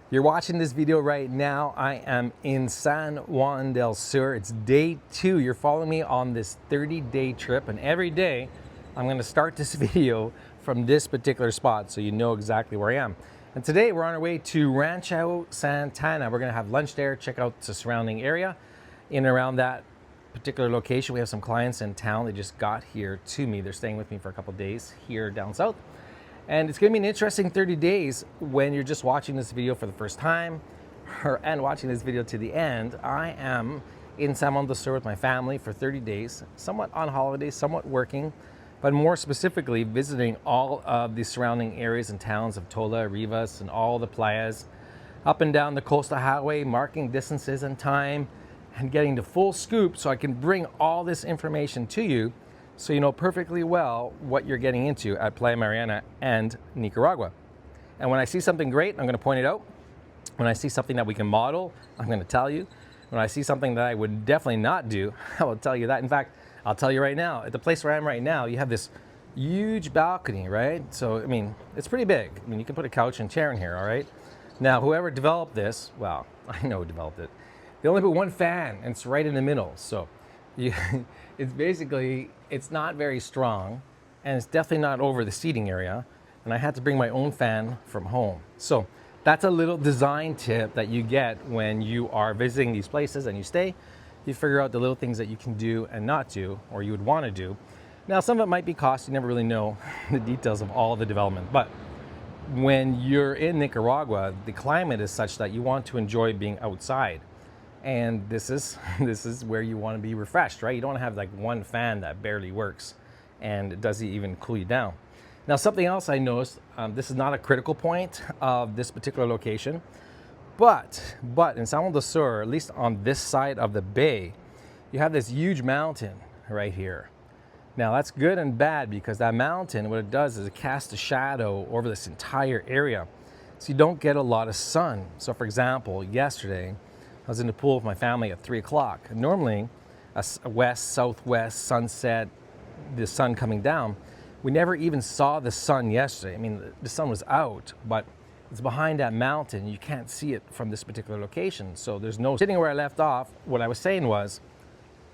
You're watching this video right now. I am in San Juan del Sur. It's day 2. You're following me on this 30-day trip, and every day I'm going to start this video from this particular spot so you know exactly where I am. And today we're on our way to Rancho Santana. We're going to have lunch there, check out the surrounding area. In and around that particular location, we have some clients in town. They just got here to me. They're staying with me for a couple days here down south. And it's going to be an interesting 30 days when you're just watching this video for the first time and watching this video to the end. I am in San Juan del Sur with my family for 30 days, somewhat on holiday, somewhat working, but more specifically visiting all of the surrounding areas and towns of Tola, Rivas, and all the playas, up and down the coastal highway, marking distances and time, and getting the full scoop so I can bring all this information to you so you know perfectly well what you're getting into at Playa Mariana and Nicaragua. And when I see something great, I'm going to point it out. When I see something that we can model, I'm going to tell you. When I see something that I would definitely not do, I will tell you that. In fact, I'll tell you right now, at the place where I am right now, you have this huge balcony, right? So, I mean, it's pretty big. I mean, you can put a couch and chair in here, all right? Now, whoever developed this, well, I know who developed it. They only put one fan, and it's right in the middle. So, it's basically, it's not very strong, and it's definitely not over the seating area, and I had to bring my own fan from home. So that's a little design tip that you get when you are visiting these places and you stay. You figure out the little things that you can do and not do, or you would want to do. Now, some of it might be cost. You never really know the details of all the development, but when you're in Nicaragua, the climate is such that you want to enjoy being outside. And this is where you want to be refreshed, right? You don't want to have like one fan that barely works and it doesn't even cool you down. Now, something else I noticed, this is not a critical point of this particular location, but in San Juan del Sur, at least on this side of the bay, you have this huge mountain right here. Now, that's good and bad because that mountain, what it does is it casts a shadow over this entire area. So you don't get a lot of sun. So for example, yesterday, I was in the pool with my family at 3 o'clock. Normally, a west, southwest sunset, the sun coming down. We never even saw the sun yesterday. I mean, the sun was out, but it's behind that mountain. You can't see it from this particular location. So there's no, sitting where I left off, what I was saying was,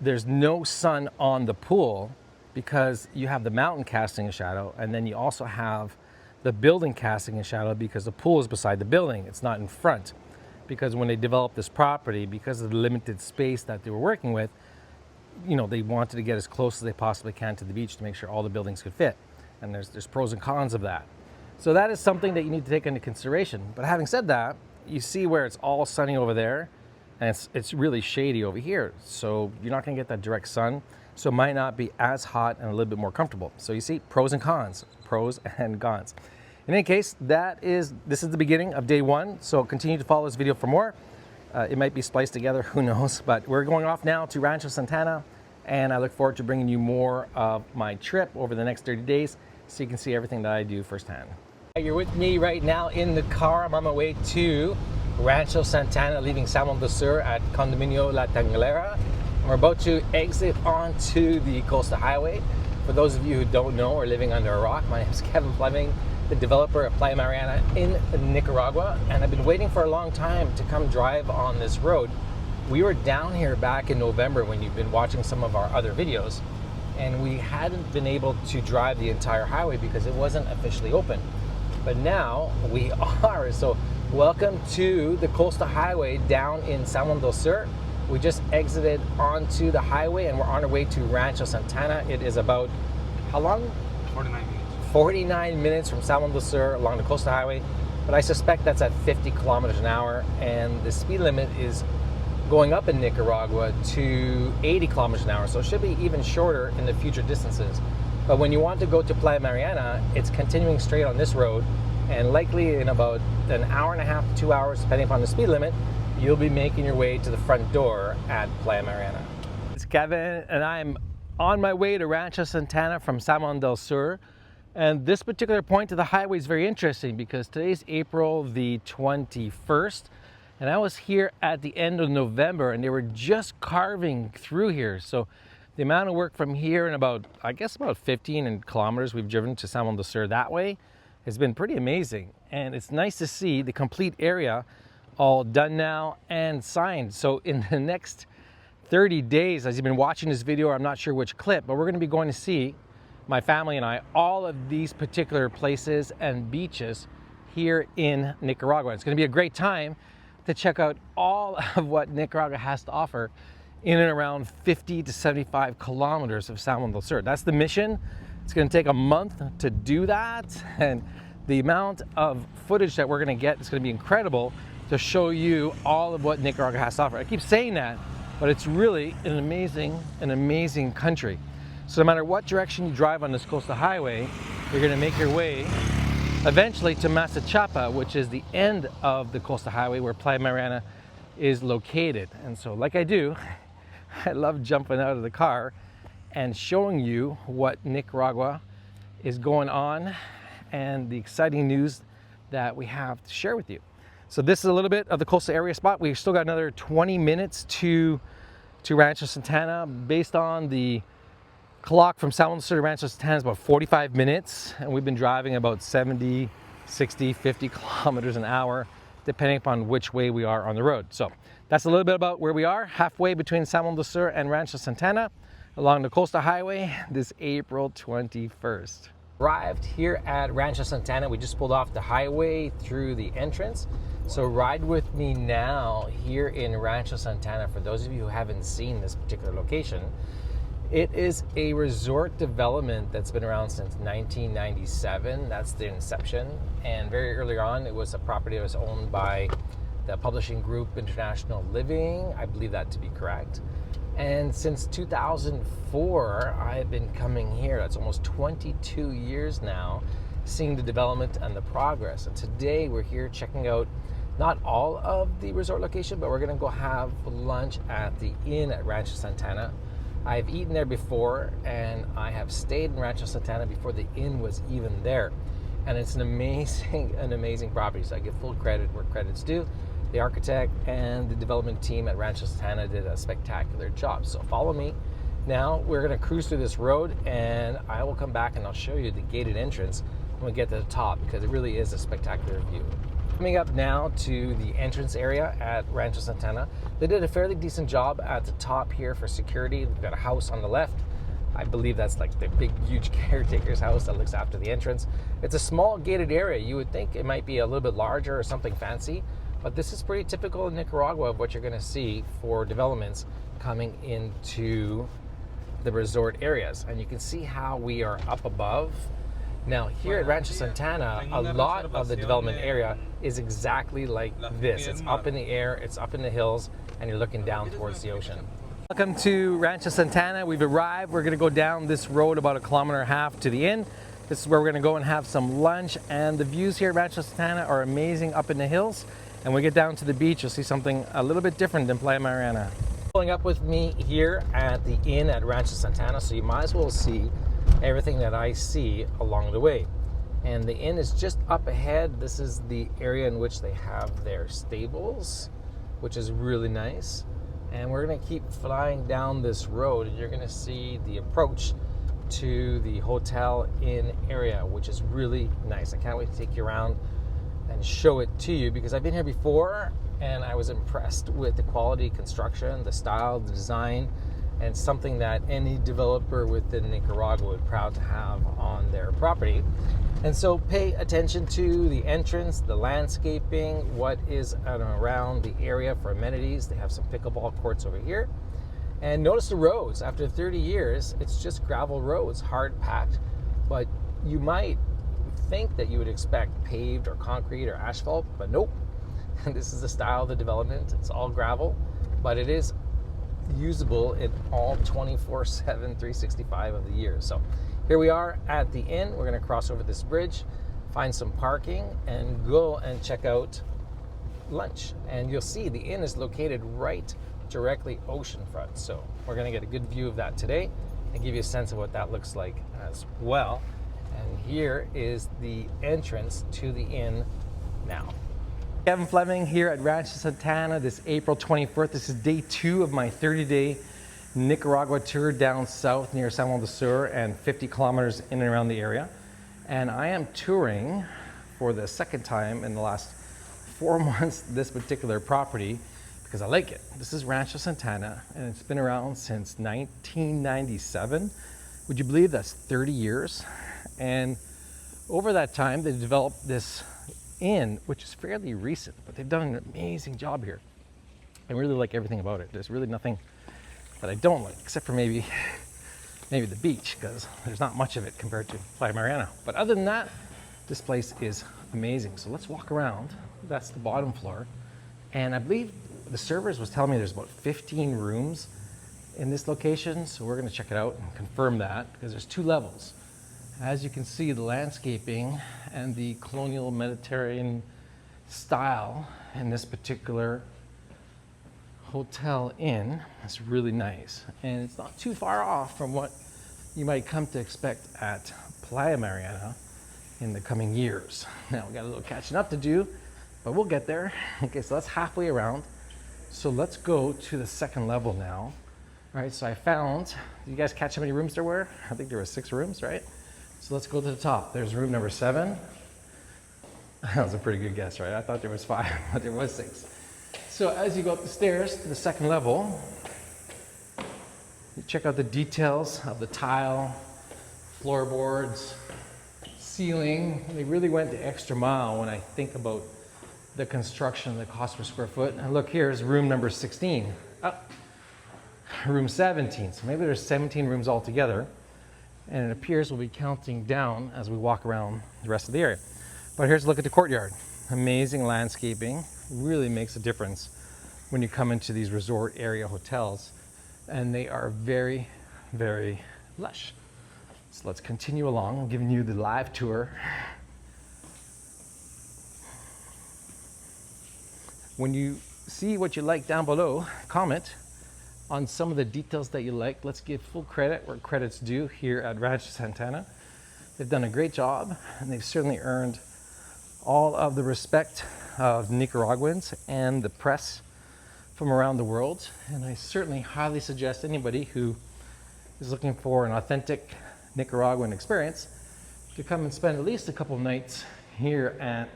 there's no sun on the pool because you have the mountain casting a shadow, and then you also have the building casting a shadow because the pool is beside the building. It's not in front. Because when they developed this property, because of the limited space that they were working with, you know, they wanted to get as close as they possibly can to the beach to make sure all the buildings could fit. And there's pros and cons of that. So that is something that you need to take into consideration. But having said that, you see where it's all sunny over there, and it's really shady over here. So you're not gonna get that direct sun. So it might not be as hot and a little bit more comfortable. So you see pros and cons, pros and cons. In any case, this is the beginning of day 1, so continue to follow this video for more. It might be spliced together, who knows, but we're going off now to Rancho Santana, and I look forward to bringing you more of my trip over the next 30 days so you can see everything that I do firsthand. You're with me right now in the car. I'm on my way to Rancho Santana, leaving San Juan del Sur at Condominio La Tanglera. And we're about to exit onto the coastal highway. For those of you who don't know or living under a rock, my name is Kevin Fleming, the developer of Playa Mariana in Nicaragua, and I've been waiting for a long time to come drive on this road. We were down here back in November when you've been watching some of our other videos, and we hadn't been able to drive the entire highway because it wasn't officially open. But now we are, so welcome to the coastal highway down in San Juan del Sur. We just exited onto the highway and we're on our way to Rancho Santana. It is about, how long? 49 minutes. 49 minutes from San Juan del Sur along the coastal highway, but I suspect that's at 50 kilometers an hour, and the speed limit is going up in Nicaragua to 80 kilometers an hour, so it should be even shorter in the future distances. But when you want to go to Playa Mariana, it's continuing straight on this road, and likely in about an hour and a half to 2 hours, depending upon the speed limit, you'll be making your way to the front door at Playa Mariana. It's Kevin, and I'm on my way to Rancho Santana from San Juan del Sur. And this particular point of the highway is very interesting because today's April the 21st, and I was here at the end of November and they were just carving through here. So the amount of work from here and about, I guess about 15 kilometers we've driven to San Juan del Sur that way has been pretty amazing. And it's nice to see the complete area all done now and signed. So in the next 30 days, as you've been watching this video, or I'm not sure which clip, but we're going to be going to see, my family and I, all of these particular places and beaches here in Nicaragua. It's going to be a great time to check out all of what Nicaragua has to offer in and around 50 to 75 kilometers of San Juan del Sur. That's the mission. It's going to take a month to do that, and the amount of footage that we're going to get is going to be incredible to show you all of what Nicaragua has to offer. I keep saying that, but it's really an amazing country. So no matter what direction you drive on this coastal highway, you're going to make your way eventually to Masachapa, which is the end of the coastal highway where Playa Mariana is located. And so like I do, I love jumping out of the car and showing you what Nicaragua is going on and the exciting news that we have to share with you. So this is a little bit of the coastal area spot. We've still got another 20 minutes to Rancho Santana. Based on the clock from San Juan del Sur to Rancho Santana is about 45 minutes, and we've been driving about 70, 60, 50 kilometers an hour, depending upon which way we are on the road. So that's a little bit about where we are, halfway between San Juan del Sur and Rancho Santana along the coastal highway this April 21st. Arrived here at Rancho Santana. We just pulled off the highway through the entrance. So ride with me now here in Rancho Santana. For those of you who haven't seen this particular location, it is a resort development that's been around since 1997. That's the inception. And very early on, it was a property that was owned by the publishing group International Living. I believe that to be correct. And since 2004, I've been coming here. That's almost 22 years now, seeing the development and the progress. And today we're here checking out not all of the resort location, but we're gonna go have lunch at the inn at Rancho Santana. I've eaten there before, and I have stayed in Rancho Santana before the inn was even there. And it's an amazing property. So I give full credit where credit's due. The architect and the development team at Rancho Santana did a spectacular job. So follow me. Now we're gonna cruise through this road, and I will come back and I'll show you the gated entrance when we get to the top, because it really is a spectacular view. Coming up now to the entrance area at Rancho Santana. They did a fairly decent job at the top here for security. We've got a house on the left. I believe that's like the big, huge caretaker's house that looks after the entrance. It's a small gated area. You would think it might be a little bit larger or something fancy, but this is pretty typical in Nicaragua of what you're gonna see for developments coming into the resort areas. And you can see how we are up above. Now here at Rancho Santana, a lot of the development area is exactly like this. It's up in the air, it's up in the hills, and you're looking down towards the ocean. Welcome to Rancho Santana. We've arrived. We're gonna go down this road about 1.5 kilometers to the inn. This is where we're gonna go and have some lunch, and the views here at Rancho Santana are amazing up in the hills. And when we get down to the beach, you'll see something a little bit different than Playa Mariana. Pulling up with me here at the inn at Rancho Santana, so you might as well see everything that I see along the way. And the inn is just up ahead. This is the area in which they have their stables, which is really nice. And we're gonna keep flying down this road, and you're gonna see the approach to the hotel inn area, which is really nice. I can't wait to take you around and show it to you, because I've been here before and I was impressed with the quality construction, the style, the design, and something that any developer within Nicaragua would be proud to have on their property. And so pay attention to the entrance, the landscaping, what is around the area for amenities. They have some pickleball courts over here. And notice the roads. After 30 years, it's just gravel roads, hard packed, but you might think that you would expect paved or concrete or asphalt, but nope. This is the style of the development. It's all gravel, but it is usable in all 24/7, 365 of the year. So here we are at the inn. We're going to cross over this bridge, find some parking, and go and check out lunch. And you'll see the inn is located right directly oceanfront. So we're going to get a good view of that today and give you a sense of what that looks like as well. And here is the entrance to the inn now. Kevin Fleming here at Rancho Santana this April 21st. This is day 2 of my 30-day Nicaragua tour down south near San Juan del Sur and 50 kilometers in and around the area. And I am touring for the second time in the last 4 months this particular property because I like it. This is Rancho Santana, and it's been around since 1997. Would you believe that's 30 years? And over that time, they developed this inn, which is fairly recent, but they've done an amazing job here. I really like everything about it. There's really nothing that I don't like, except for maybe the beach, because there's not much of it compared to Playa Mariana. But other than that, this place is amazing. So let's walk around. That's the bottom floor. And I believe the servers was telling me there's about 15 rooms in this location. So we're gonna check it out and confirm that, because there's 2 levels. As you can see, the landscaping and the colonial Mediterranean style in this particular hotel inn is really nice, and it's not too far off from what you might come to expect at Playa Mariana in the coming years. Now we got a little catching up to do, but we'll get there. Okay, so that's halfway around. So let's go to the second level now. All right, so I found, did you guys catch how many rooms there were? I think there were 6 rooms, right? So let's go to the top. There's room number 7. That was a pretty good guess, right? I thought there was 5, but there was 6. So as you go up the stairs to the second level, you check out the details of the tile, floorboards, ceiling. They really went the extra mile when I think about the construction, the cost per square foot. And look, here's room number 16. Room 17. So maybe there's 17 rooms altogether. And it appears we'll be counting down as we walk around the rest of the area. But here's a look at the courtyard. Amazing landscaping. Really makes a difference when you come into these resort area hotels, and they are very, very lush. So let's continue along. I'm giving you the live tour. When you see what you like down below, comment on some of the details that you like. Let's give full credit where credit's due here at Rancho Santana. They've done a great job, and they've certainly earned all of the respect of Nicaraguans and the press from around the world. And I certainly highly suggest anybody who is looking for an authentic Nicaraguan experience to come and spend at least a couple of nights here at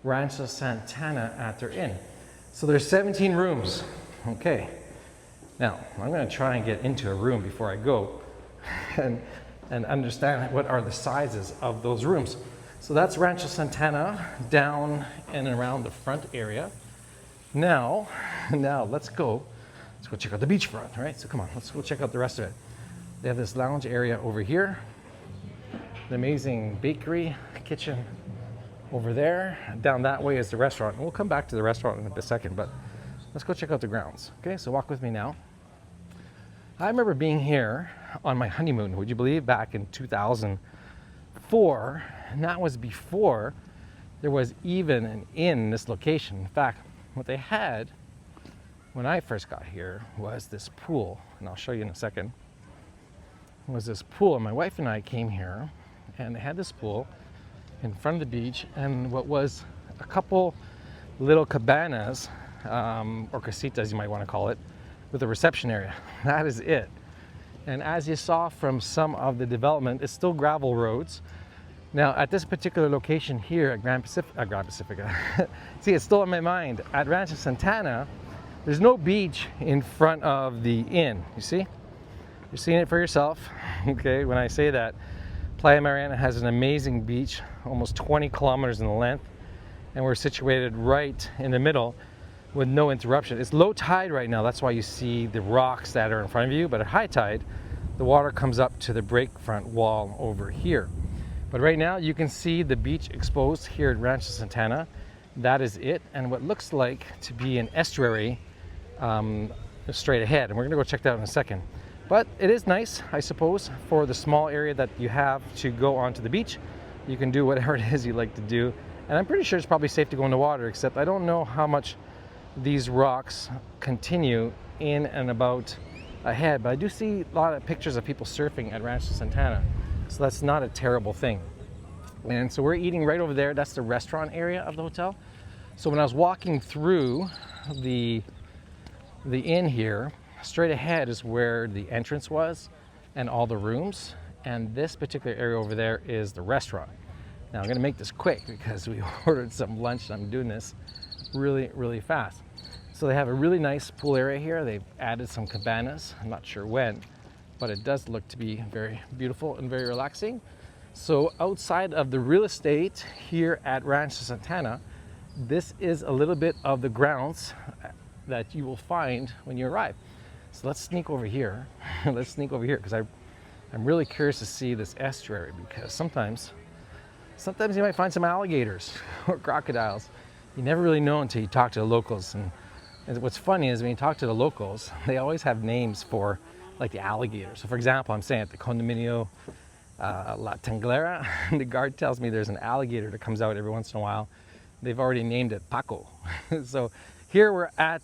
Rancho Santana at their inn. So there's 17 rooms. Okay, now I'm going to try and get into a room before I go and understand what are the sizes of those rooms. So that's Rancho Santana down and around the front area. Now let's go check out the beachfront, right? So come on, let's go check out the rest of it. They have this lounge area over here, the amazing bakery kitchen over there. Down that way is the restaurant. And we'll come back to the restaurant in a second, but let's go check out the grounds. Okay, so walk with me now. I remember being here on my honeymoon, would you believe, back in 2004. And that was before there was even an inn in this location. In fact, what they had when I first got here was this pool, and I'll show you in a second. It was this pool, and my wife and I came here, and they had this pool in front of the beach, and what was a couple little cabanas, or casitas you might want to call it, with a reception area. That is it. And as you saw from some of the development, it's still gravel roads. Now, at this particular location here at Grand Pacifica, see, it's still on my mind. At Rancho Santana, there's no beach in front of the inn. You see? You're seeing it for yourself. Okay, when I say that, Playa Mariana has an amazing beach, almost 20 kilometers in length, and we're situated right in the middle with no interruption. It's low tide right now, that's why you see the rocks that are in front of you, but at high tide, the water comes up to the breakfront wall over here. But right now you can see the beach exposed here at Rancho Santana. That is it, and what looks like to be an estuary straight ahead, and we're gonna go check that out in a second. But it is nice, I suppose, for the small area that you have to go onto the beach. You can do whatever it is you like to do, and I'm pretty sure it's probably safe to go in the water, except I don't know how much these rocks continue in and about ahead, but I do see a lot of pictures of people surfing at Rancho Santana. So that's not a terrible thing. And so we're eating right over there. That's the restaurant area of the hotel. So when I was walking through the inn here, straight ahead is where the entrance was and all the rooms. And this particular area over there is the restaurant. Now I'm gonna make this quick because we ordered some lunch and I'm doing this really fast. So they have a really nice pool area here. They've added some cabanas. I'm not sure when, but it does look to be very beautiful and very relaxing. So outside of the real estate here at Rancho Santana, this is a little bit of the grounds that you will find when you arrive. So let's sneak over here. Let's sneak over here because I'm really curious to see this estuary, because sometimes you might find some alligators or crocodiles. You never really know until you talk to the locals. And what's funny is when you talk to the locals, they always have names for like the alligators. So for example, I'm staying at the Condominio La Tanglera, and the guard tells me there's an alligator that comes out every once in a while. They've already named it Paco. So here we're at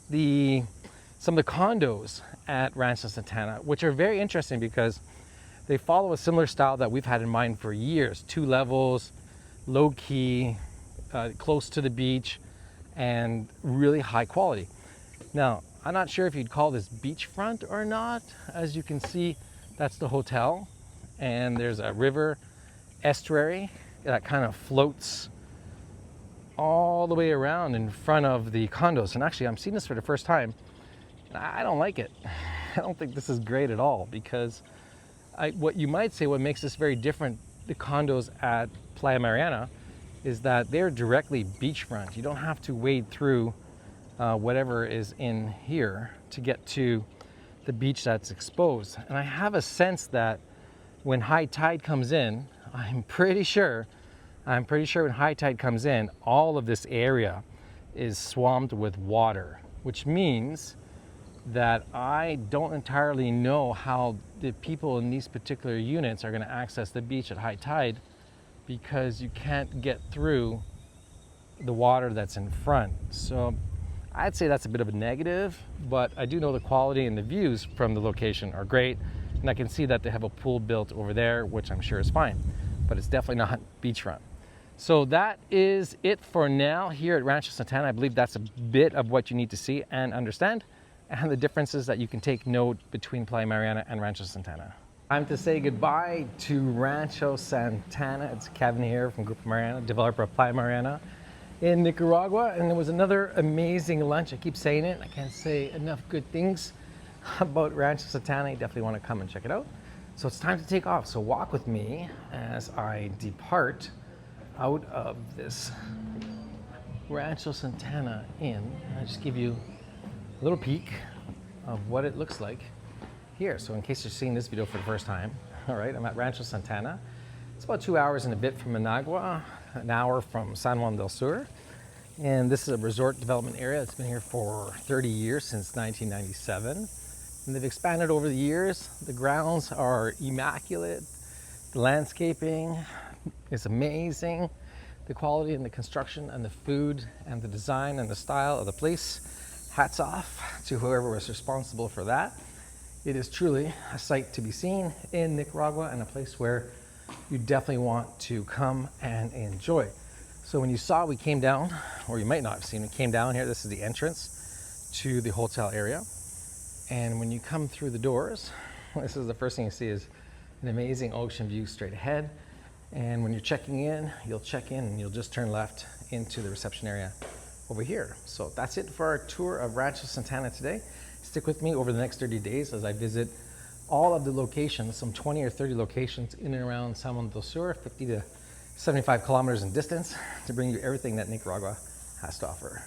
some of the condos at Rancho Santana, which are very interesting because they follow a similar style that we've had in mind for years. 2 levels, low key, close to the beach, and really high quality. Now, I'm not sure if you'd call this beachfront or not. As you can see, that's the hotel, and there's a river estuary that kind of floats all the way around in front of the condos. And actually, I'm seeing this for the first time. I don't like it. I don't think this is great at all, because what you might say what makes this very different, the condos at Playa Mariana, is that they're directly beachfront. You don't have to wade through whatever is in here to get to the beach that's exposed. And I have a sense that when high tide comes in, I'm pretty sure when high tide comes in, all of this area is swamped with water, which means that I don't entirely know how the people in these particular units are going to access the beach at high tide, because you can't get through the water that's in front. So I'd say that's a bit of a negative, but I do know the quality and the views from the location are great. And I can see that they have a pool built over there, which I'm sure is fine, but it's definitely not beachfront. So that is it for now here at Rancho Santana. I believe that's a bit of what you need to see and understand, and the differences that you can take note between Playa Mariana and Rancho Santana. Time to say goodbye to Rancho Santana. It's Kevin here from Group Mariana, developer of Playa Mariana in Nicaragua. And it was another amazing lunch. I keep saying it. I can't say enough good things about Rancho Santana. You definitely want to come and check it out. So it's time to take off. So walk with me as I depart out of this Rancho Santana Inn. I'll just give you a little peek of what it looks like here. So in case you're seeing this video for the first time, all right, I'm at Rancho Santana. It's about 2 hours and a bit from Managua, an hour from San Juan del Sur. And this is a resort development area that's been here for 30 years, since 1997. And they've expanded over the years. The grounds are immaculate. The landscaping is amazing. The quality and the construction and the food and the design and the style of the place, hats off to whoever was responsible for that. It is truly a sight to be seen in Nicaragua, and a place where you definitely want to come and enjoy. So when you saw we came down, or you might not have seen, we came down here, this is the entrance to the hotel area. And when you come through the doors, this is the first thing you see is an amazing ocean view straight ahead. And when you're checking in, you'll check in and you'll just turn left into the reception area over here. So that's it for our tour of Rancho Santana today. Stick with me over the next 30 days as I visit all of the locations, some 20 or 30 locations in and around San Juan del Sur, 50 to 75 kilometers in distance, to bring you everything that Nicaragua has to offer.